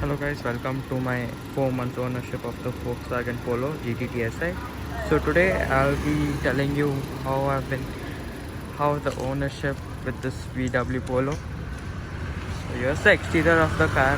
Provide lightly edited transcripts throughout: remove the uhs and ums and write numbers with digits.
Hello guys, welcome to my 4 months ownership of the Volkswagen Polo GT TSI. So today I'll be telling you how the ownership with this VW Polo. So here's the exterior of the car.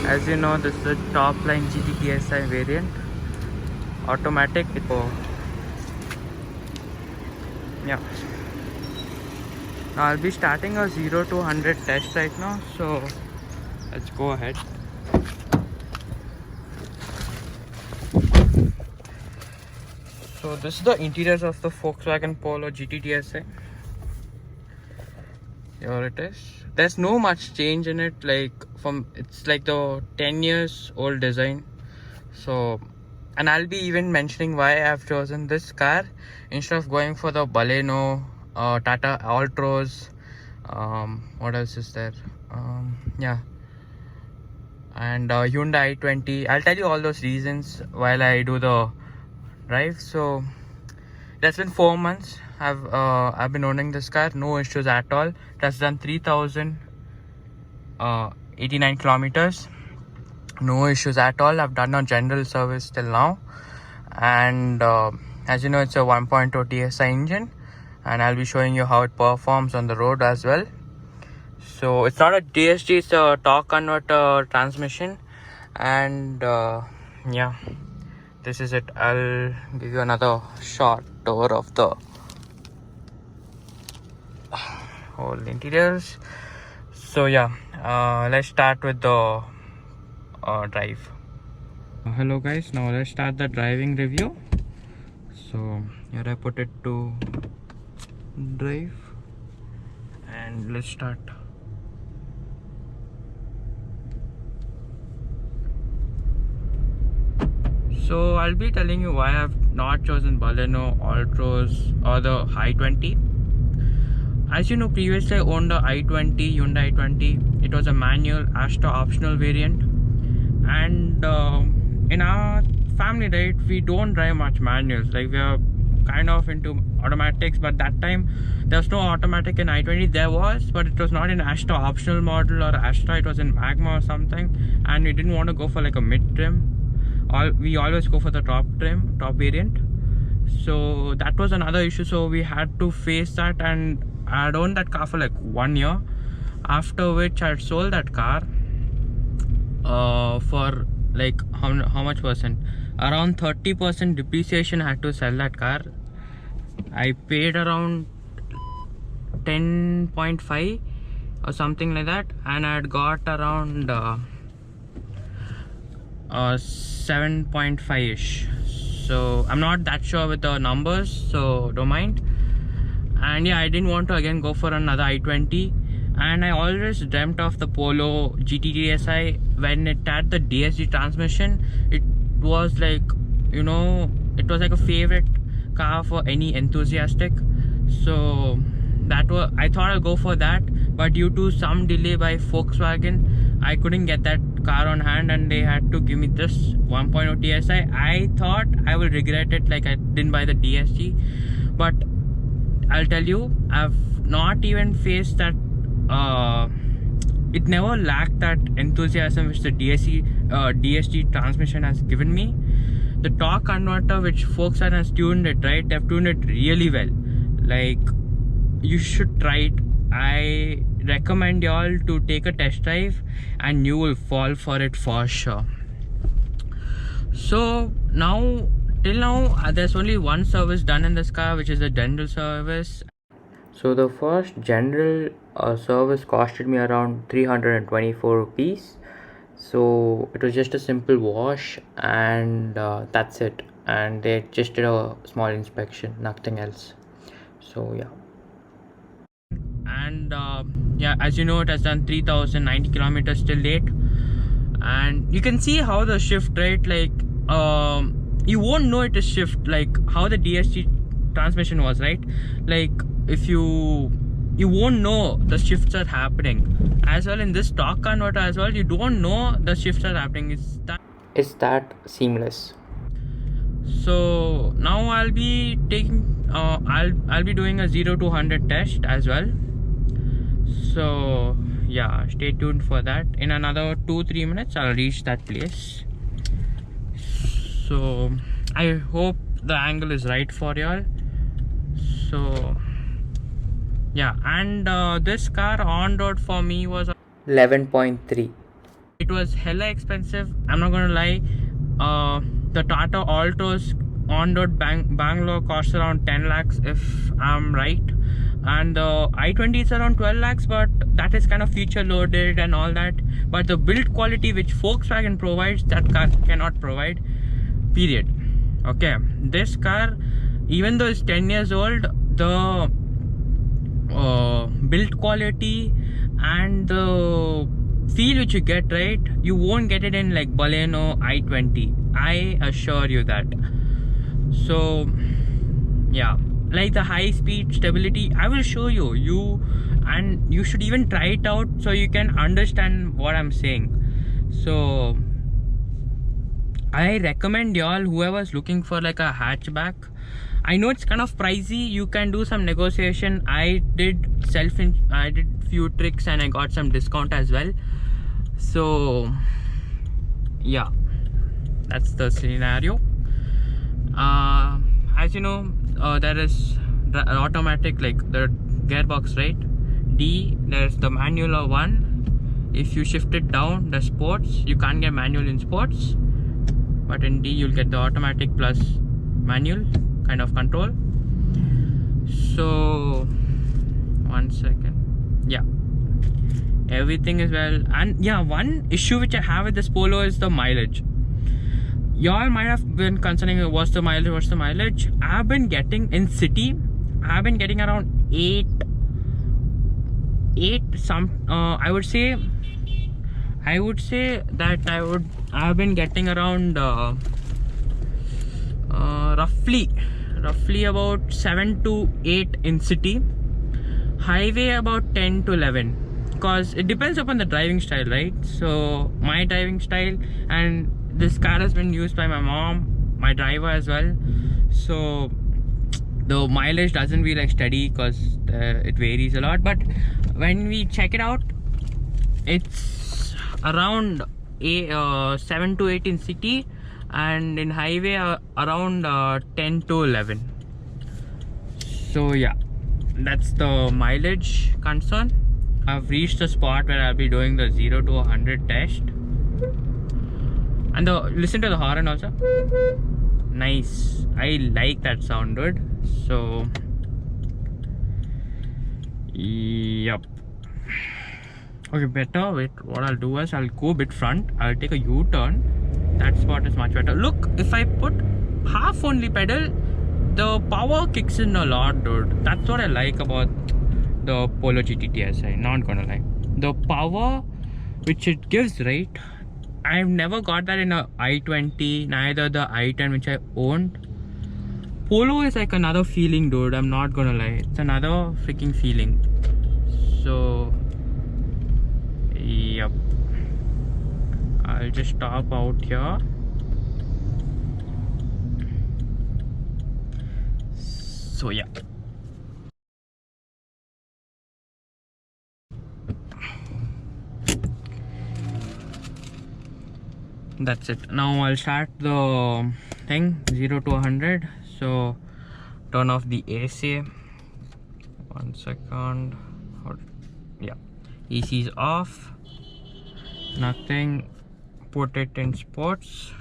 As you know, this is the top line GT TSI variant, automatic. Yeah. Now I'll be starting a 0 to 100 test right now. So let's go ahead. So this is the interiors of the Volkswagen Polo GT TSI. Here it is. There's no much change in it, it's like the 10 years old design. So, and I'll be even mentioning why I've chosen this car instead of going for the Baleno, Tata Altroz, what else is there? Yeah, and Hyundai i20. I'll tell you all those reasons while I do the drive. So that's been 4 months. I've been owning this car, no issues at all. It has done 3,089 kilometers, no issues at all. I've done a general service till now, and as you know, it's a 1.0 TSI engine, and I'll be showing you how it performs on the road as well. So it's not a DSG, it's a torque converter transmission, and yeah, this is it. I'll give you another short tour of the whole interiors. So yeah, let's start with the drive. Hello guys, now let's start the driving review. So here I put it to drive, and let's start. So I'll be telling you why I've not chosen Baleno, Altroz or the i20. As you know, previously I owned the i20, Hyundai i20. It was a manual Astra optional variant, and in our family, right, we don't drive much manuals. Like, we are kind of into automatics, but that time there was no automatic in i20. There was, but it was not in Astra optional model or Astra. It was in Magma or something, and we didn't want to go for like a mid trim. We always go for the top variant. So that was another issue. So we had to face that, and I had owned that car for like 1 year, after which I had sold that car for like how much percent? Around 30% depreciation. I had to sell that car. I paid around 10.5 or something like that, and I had got around 7.5 ish. So I'm not that sure with the numbers, so don't mind. And yeah, I didn't want to again go for another i20, and I always dreamt of the Polo GT TSI. When it had the DSG transmission, it was like, you know, it was like a favorite car for any enthusiastic. So that was, I thought I'll go for that, but due to some delay by Volkswagen, I couldn't get that car on hand, and they had to give me this 1.0 TSI. I thought I will regret it, like I didn't buy the DSG, but I'll tell you, I've not even faced that. It never lacked that enthusiasm which the DSG transmission has given me. The torque converter which Volkswagen has tuned it, right? They've tuned it really well. Like, you should try it. I recommend y'all to take a test drive, and you will fall for it for sure. So now, till now, there's only one service done in this car, which is the general service. So the first general service costed me around 324 rupees. So it was just a simple wash, and that's it. And they just did a small inspection, nothing else. So yeah. And yeah, as you know, it has done 3,090 kilometers till date, and you can see how the shift, right? Like, you won't know it is shift, like how the DSG transmission was, right? Like, if you won't know the shifts are happening as well in this torque converter as well. You don't know the shifts are happening. It's that seamless. So now I'll be taking I'll be doing a 0 to 100 test as well. So yeah, stay tuned for that. In another 2-3 minutes I'll reach that place. So I hope the angle is right for y'all. So yeah, and this car on road for me was 11.3. It was hella expensive, I'm not gonna lie. The Tata Altos on road Bangalore costs around 10 lakhs if I'm right, and the i20 is around 12 lakhs, but that is kind of feature loaded and all that. But the build quality which Volkswagen provides, that car cannot provide, period. Okay, this car, even though it's 10 years old, the build quality and the feel which you get, right, you won't get it in like Baleno i20, I assure you that. So yeah, like the high speed stability, I will show you, and you should even try it out so you can understand what I'm saying. So I recommend y'all, whoever's looking for like a hatchback. I know it's kind of pricey, you can do some negotiation. I did few tricks and I got some discount as well. So yeah, that's the scenario. As you know, there is the automatic, like the gearbox, right? D, there's the manual one. If you shift it down, the sports, you can't get manual in sports, but in D you'll get the automatic plus manual kind of control. So 1 second, yeah, everything is well. And yeah, one issue which I have with this Polo is the mileage. Y'all might have been concerning what's the mileage. I've been getting in city, I've been getting around 8 some, I would say that I've been getting around roughly about 7 to 8 in city, highway about 10 to 11, because it depends upon the driving style, right? So my driving style, and this car has been used by my mom, my driver as well, so the mileage doesn't be like steady because it varies a lot. But when we check it out, it's around 7 to 8 in city, and in highway around 10 to 11. So yeah, that's the mileage concern. I've reached the spot where I'll be doing the 0 to 100 test, and listen to the horn also. Nice, I like that sound, dude. So yep. Okay, better. Wait, what I'll do is I'll go a bit front, I'll take a U-turn. That spot is much better. Look, if I put half only pedal, the power kicks in a lot, dude. That's what I like about the Polo GT TSI, not gonna lie. The power which it gives, right, I've never got that in a i20, neither the i10 which I owned. Polo is like another feeling, dude, I'm not gonna lie. It's another freaking feeling. So yep, I'll just stop out here. So yeah, that's it. Now I'll start the thing 0 to 100. So turn off the AC. 1 second. Yeah, AC is off, nothing. Put it in sports,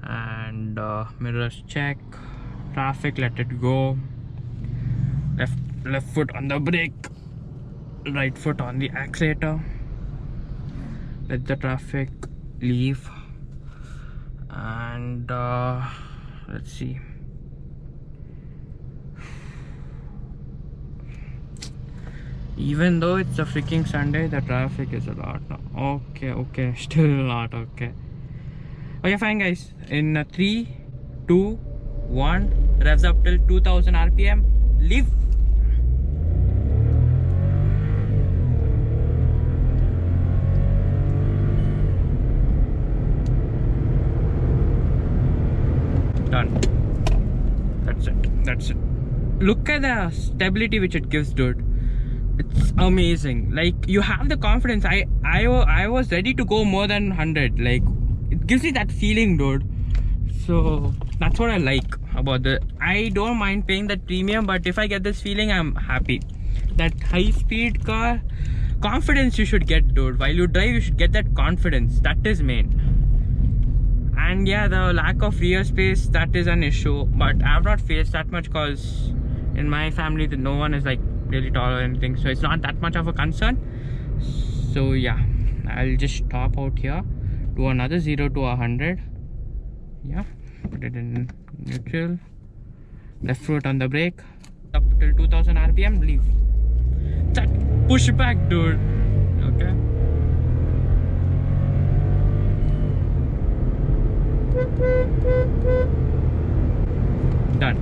and mirrors check, traffic, let it go. Left foot on the brake, right foot on the accelerator. Let the traffic leave, and let's see. Even though it's a freaking Sunday, the traffic is a lot now. Okay, still a lot. Okay, fine guys. In 3, 2, 1, revs up till 2000 RPM. Leave. Done. That's it. Look at the stability which it gives, dude. It's amazing. Like, you have the confidence. I was ready to go more than 100. Like, it gives me that feeling, dude. So that's what I like about the. I don't mind paying that premium, but if I get this feeling, I'm happy. That high speed car confidence you should get, dude. While you drive, you should get that confidence. That is main. And yeah, the lack of rear space, that is an issue, but I have not faced that much because in my family no one is like really tall or anything, so it's not that much of a concern. So yeah, I'll just stop out here, do another 0 to 100. Yeah, put it in neutral, left foot on the brake, up till 2000 rpm, leave. That push back, dude. Okay, done.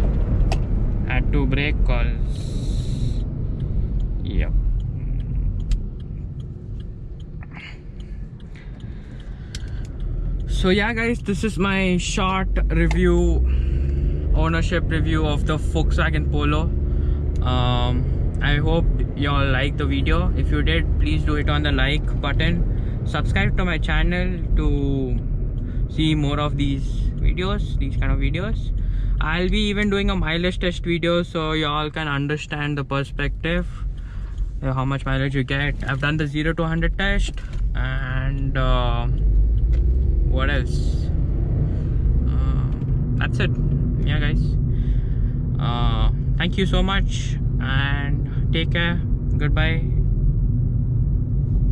Had to brake cause, yep. So yeah guys, this is my short review, ownership review of the Volkswagen Polo. I hope y'all liked the video. If you did, please do hit on the like button, subscribe to my channel to see more of these videos, these kind of videos. I'll be even doing a mileage test video so y'all can understand the perspective, how much mileage you get. I've done the 0 to 100 test, and what else? That's it. Yeah guys, thank you so much and take care. Goodbye.